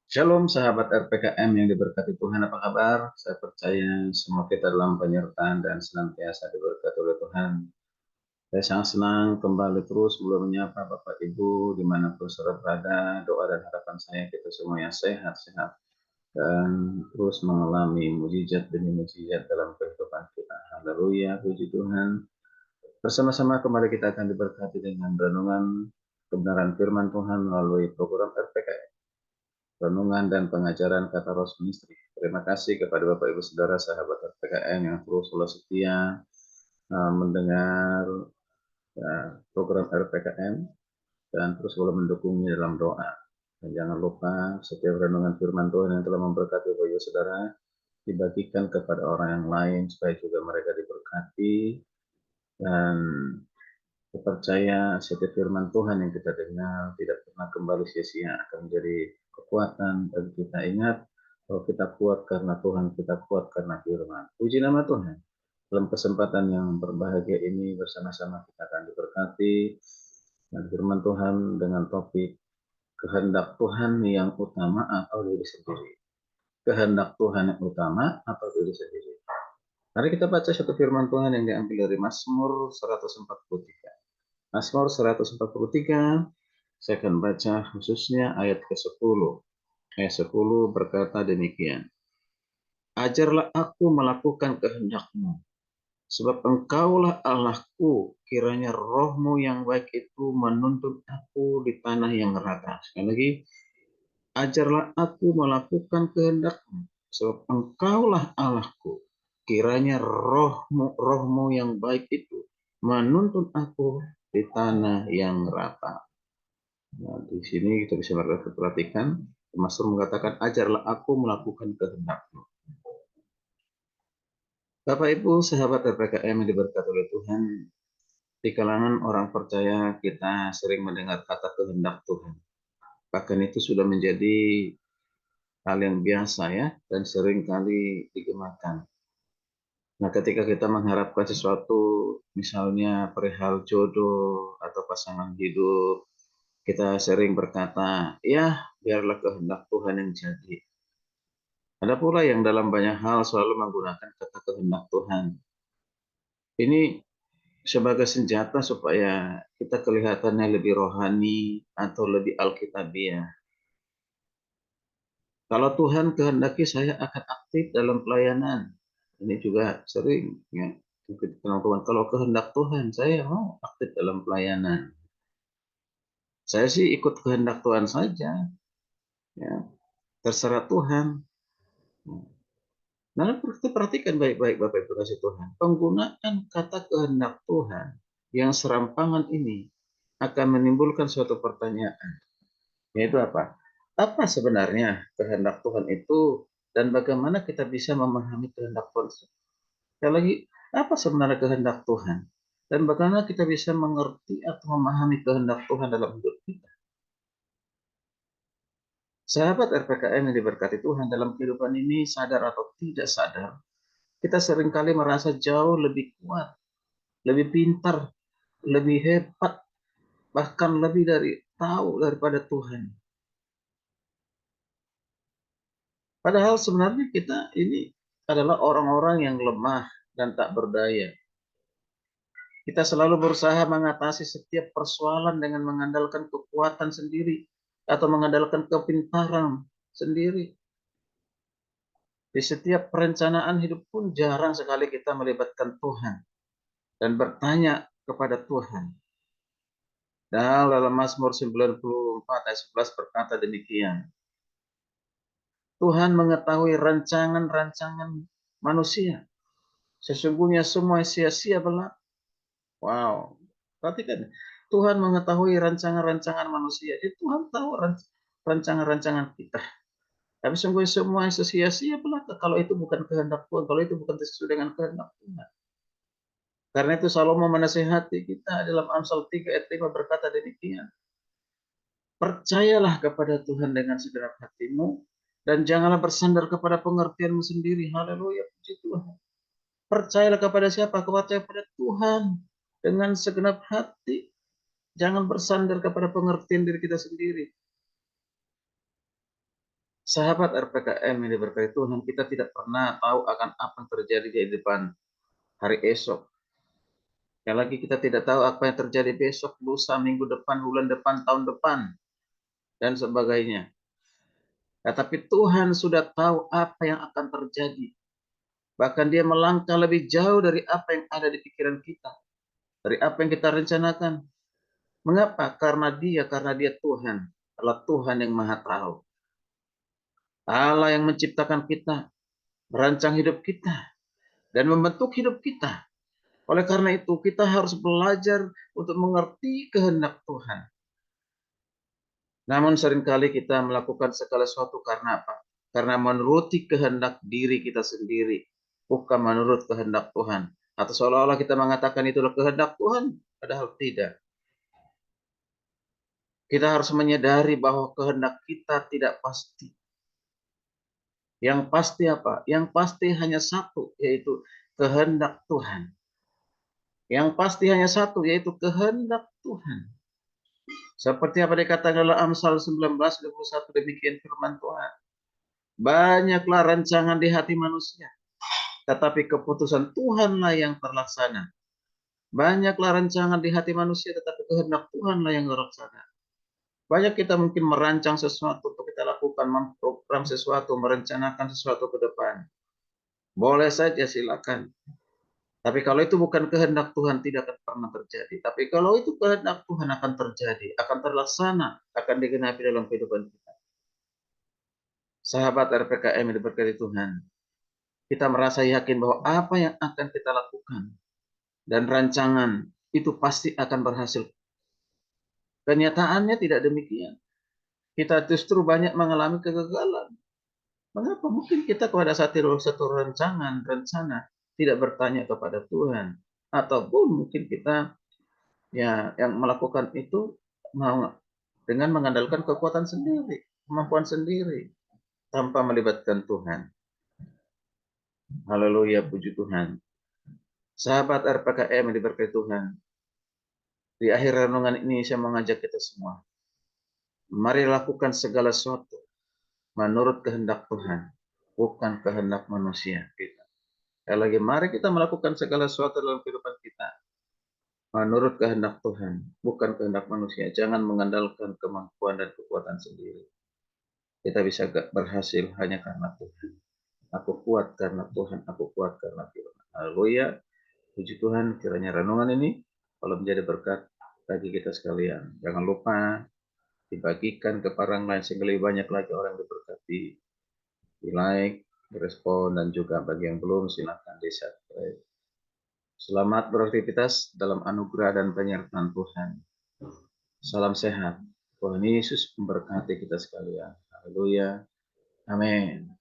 Shalom sahabat RPKM yang diberkati Tuhan, apa kabar? Saya percaya semua kita dalam penyertaan dan senantiasa diberkati oleh Tuhan. Saya sangat senang kembali terus belum menyapa Bapak Ibu dimanapun saudara berada. Doa dan harapan saya kita semua yang sehat-sehat dan terus mengalami mujizat demi mujizat dalam kehidupan kita. Haleluya, puji Tuhan. Bersama-sama kembali kita akan diberkati dengan renungan kebenaran firman Tuhan melalui program RPKM. Renungan dan pengajaran kata Roh Ministry. Terima kasih kepada Bapak Ibu Saudara sahabat RPKM yang terus selalu setia mendengar program RPKM dan terus selalu mendukungnya dalam doa. Dan jangan lupa setiap renungan firman Tuhan yang telah memberkati Bapak Ibu Saudara dibagikan kepada orang yang lain supaya juga mereka diberkati dan percaya setiap firman Tuhan yang kita dengar tidak pernah kembali sia-sia, akan menjadi kekuatan bagi kita. Ingat bahwa kita kuat karena Tuhan, kita kuat karena firman. Puji nama Tuhan. Dalam kesempatan yang berbahagia ini bersama-sama kita akan diberkati dan firman Tuhan dengan topik kehendak Tuhan yang utama atau diri sendiri. Kehendak Tuhan yang utama atau diri sendiri. Mari kita baca satu firman Tuhan yang diambil dari Mazmur 143. Mazmur 143, saya akan baca khususnya ayat ke-10. Ayat 10 berkata demikian. Ajarlah aku melakukan kehendak-Mu, sebab Engkaulah Allahku, kiranya roh-Mu yang baik itu menuntun aku di tanah yang rata. Sekali lagi, ajarlah aku melakukan kehendak-Mu, sebab Engkaulah Allahku, kiranya roh-Mu yang baik itu menuntun aku di tanah yang rata. Nah, di sini kita bisa perhatikan, Mazmur mengatakan, ajarlah aku melakukan kehendak-Mu. Bapak Ibu, sahabat RPKM yang diberkati oleh Tuhan, di kalangan orang percaya kita sering mendengar kata kehendak Tuhan. Bahkan itu sudah menjadi hal yang biasa ya, dan sering kali digunakan. Nah, ketika kita mengharapkan sesuatu, misalnya perihal jodoh atau pasangan hidup, kita sering berkata, ya biarlah kehendak Tuhan yang jadi. Ada pula yang dalam banyak hal selalu menggunakan kata kehendak Tuhan. Ini sebagai senjata supaya kita kelihatannya lebih rohani atau lebih alkitabiah. Kalau Tuhan kehendaki saya akan aktif dalam pelayanan. Ini juga sering ya. Teman-teman, kalau kehendak Tuhan saya mau aktif dalam pelayanan. Saya sih ikut kehendak Tuhan saja. Ya, terserah Tuhan. Nah, perhatikan baik-baik Bapak Ibu kasih Tuhan. Penggunaan kata kehendak Tuhan yang serampangan ini akan menimbulkan suatu pertanyaan. Yaitu apa? Apa sebenarnya kehendak Tuhan itu dan bagaimana kita bisa memahami kehendak Tuhan? Sekali lagi, apa sebenarnya kehendak Tuhan? Dan bagaimana kita bisa mengerti atau memahami kehendak Tuhan dalam hidup kita? Sahabat RPKM yang diberkati Tuhan, dalam kehidupan ini sadar atau tidak sadar, kita seringkali merasa jauh lebih kuat, lebih pintar, lebih hebat, bahkan lebih dari tahu daripada Tuhan. Padahal sebenarnya kita ini adalah orang-orang yang lemah dan tak berdaya. Kita selalu berusaha mengatasi setiap persoalan dengan mengandalkan kekuatan sendiri atau mengandalkan kepintaran sendiri. Di setiap perencanaan hidup pun jarang sekali kita melibatkan Tuhan dan bertanya kepada Tuhan. Dalam Mazmur 94 ayat 11 berkata demikian. Tuhan mengetahui rancangan-rancangan manusia. Sesungguhnya semua sia-sia belaka. Wow. Perhatikan. Tuhan mengetahui rancangan-rancangan manusia. Jadi Tuhan tahu rancangan-rancangan kita. Tapi sungguh semua sia-sia belaka kalau itu bukan kehendak Tuhan. Kalau itu bukan sesuai dengan kehendak Tuhan. Karena itu Salomo menasihati kita dalam Amsal 3 ayat 5 berkata demikian. Percayalah kepada Tuhan dengan segenap hatimu dan janganlah bersandar kepada pengertianmu sendiri. Haleluya, puji Tuhan. Percayalah kepada siapa? Kepada Tuhan dengan segenap hati. Jangan bersandar kepada pengertian diri kita sendiri. Sahabat RPKM yang diberkati Tuhan, kita tidak pernah tahu akan apa yang terjadi di depan hari esok. Sekali lagi kita tidak tahu apa yang terjadi besok, lusa, minggu depan, bulan depan, tahun depan, dan sebagainya. Tetapi Tuhan sudah tahu apa yang akan terjadi. Bahkan dia melangkah lebih jauh dari apa yang ada di pikiran kita. Dari apa yang kita rencanakan. Mengapa? Karena dia Tuhan. Adalah Tuhan yang maha tahu. Allah yang menciptakan kita. Merancang hidup kita. Dan membentuk hidup kita. Oleh karena itu, kita harus belajar untuk mengerti kehendak Tuhan. Namun seringkali kita melakukan segala sesuatu karena apa? Karena menuruti kehendak diri kita sendiri, bukan menurut kehendak Tuhan. Atau seolah-olah kita mengatakan itulah kehendak Tuhan, padahal tidak. Kita harus menyadari bahwa kehendak kita tidak pasti. Yang pasti apa? Yang pasti hanya satu, yaitu kehendak Tuhan. Yang pasti hanya satu, yaitu kehendak Tuhan. Seperti apa dikatakan dalam Amsal 19:21, demikian firman Tuhan. Banyaklah rancangan di hati manusia, tetapi keputusan Tuhanlah yang terlaksana. Banyaklah rancangan di hati manusia, tetapi kehendak Tuhanlah yang terlaksana. Banyak kita mungkin merancang sesuatu untuk kita lakukan, memprogram sesuatu, merencanakan sesuatu ke depan. Boleh saja, silakan. Tapi kalau itu bukan kehendak Tuhan, tidak akan pernah terjadi. Tapi kalau itu kehendak Tuhan, akan terjadi, akan terlaksana, akan digenapi dalam kehidupan kita. Sahabat RPKM yang diberkati Tuhan, kita merasa yakin bahwa apa yang akan kita lakukan dan rancangan itu pasti akan berhasil. Kenyataannya tidak demikian. Kita justru banyak mengalami kegagalan. Mengapa? Mungkin kita pada saat satu rancangan, rencana, tidak bertanya kepada Tuhan. Ataupun mungkin kita ya yang melakukan itu mau dengan mengandalkan kekuatan sendiri, kemampuan sendiri, tanpa melibatkan Tuhan. Haleluya, puji Tuhan. Sahabat RPKM yang diberkati Tuhan, di akhir renungan ini saya mengajak kita semua. Mari lakukan segala sesuatu menurut kehendak Tuhan, bukan kehendak manusia kita. Sekali lagi, mari kita melakukan segala sesuatu dalam kehidupan kita menurut kehendak Tuhan, bukan kehendak manusia. Jangan mengandalkan kemampuan dan kekuatan sendiri. Kita bisa berhasil hanya karena Tuhan. Aku kuat karena Tuhan, aku kuat karena Tuhan. Haleluya. Puji Tuhan, kiranya renungan ini kalau menjadi berkat bagi kita sekalian. Jangan lupa dibagikan ke orang lain sehingga lebih banyak lagi orang yang diberkati. Di like, direspon, dan juga bagi yang belum silakan di subscribe. Selamat beraktivitas dalam anugerah dan penyertaan Tuhan. Salam sehat. Tuhan Yesus memberkati kita sekalian. Haleluya. Amin.